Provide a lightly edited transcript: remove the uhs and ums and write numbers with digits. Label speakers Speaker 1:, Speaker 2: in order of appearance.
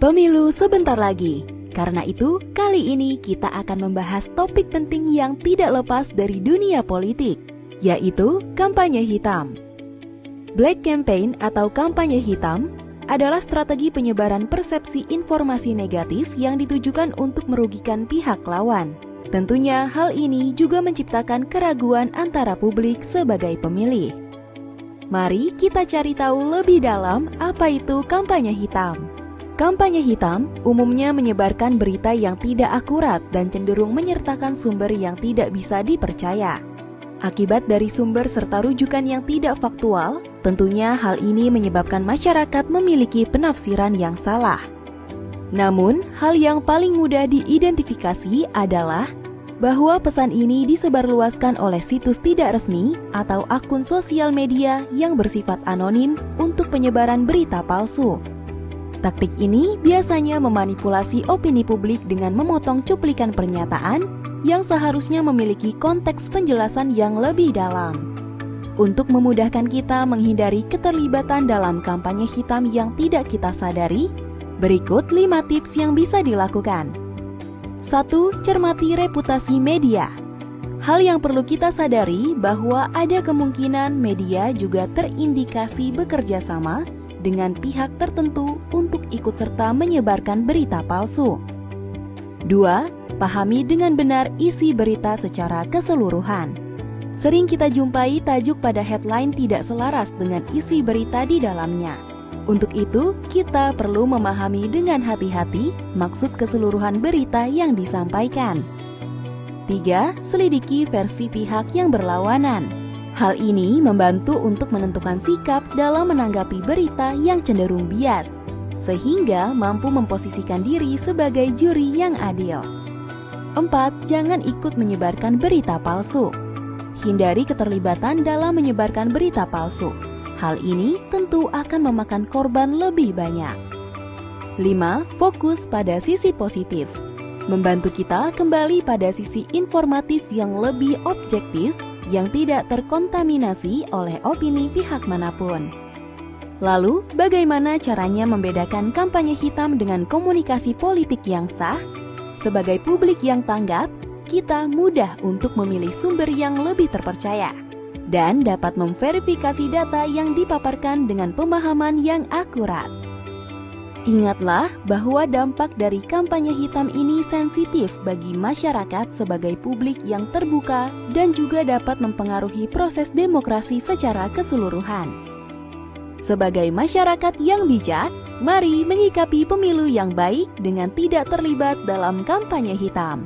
Speaker 1: Pemilu sebentar lagi. Karena itu, kali ini kita akan membahas topik penting yang tidak lepas dari dunia politik, yaitu kampanye hitam. Black campaign atau kampanye hitam adalah strategi penyebaran persepsi informasi negatif yang ditujukan untuk merugikan pihak lawan. Tentunya hal ini juga menciptakan keraguan antara publik sebagai pemilih. Mari kita cari tahu lebih dalam apa itu kampanye hitam. Kampanye hitam umumnya menyebarkan berita yang tidak akurat dan cenderung menyertakan sumber yang tidak bisa dipercaya. Akibat dari sumber serta rujukan yang tidak faktual, tentunya hal ini menyebabkan masyarakat memiliki penafsiran yang salah. Namun, hal yang paling mudah diidentifikasi adalah bahwa pesan ini disebarluaskan oleh situs tidak resmi atau akun sosial media yang bersifat anonim untuk penyebaran berita palsu. Taktik ini biasanya memanipulasi opini publik dengan memotong cuplikan pernyataan yang seharusnya memiliki konteks penjelasan yang lebih dalam. Untuk memudahkan kita menghindari keterlibatan dalam kampanye hitam yang tidak kita sadari, berikut 5 tips yang bisa dilakukan. 1. Cermati reputasi media. Hal yang perlu kita sadari bahwa ada kemungkinan media juga terindikasi bekerja sama dengan pihak tertentu untuk ikut serta menyebarkan berita palsu. 2. Pahami dengan benar isi berita secara keseluruhan. Sering kita jumpai tajuk pada headline tidak selaras dengan isi berita di dalamnya. Untuk itu, kita perlu memahami dengan hati-hati maksud keseluruhan berita yang disampaikan. 3. Selidiki versi pihak yang berlawanan. Hal ini membantu untuk menentukan sikap dalam menanggapi berita yang cenderung bias, sehingga mampu memposisikan diri sebagai juri yang adil. 4. Jangan ikut menyebarkan berita palsu. Hindari keterlibatan dalam menyebarkan berita palsu. Hal ini tentu akan memakan korban lebih banyak. 5. Fokus pada sisi positif. Membantu kita kembali pada sisi informatif yang lebih objektif, yang tidak terkontaminasi oleh opini pihak manapun. Lalu, bagaimana caranya membedakan kampanye hitam dengan komunikasi politik yang sah? Sebagai publik yang tanggap, kita mudah untuk memilih sumber yang lebih terpercaya dan dapat memverifikasi data yang dipaparkan dengan pemahaman yang akurat. Ingatlah bahwa dampak dari kampanye hitam ini sensitif bagi masyarakat sebagai publik yang terbuka dan juga dapat mempengaruhi proses demokrasi secara keseluruhan. Sebagai masyarakat yang bijak, mari menyikapi pemilu yang baik dengan tidak terlibat dalam kampanye hitam.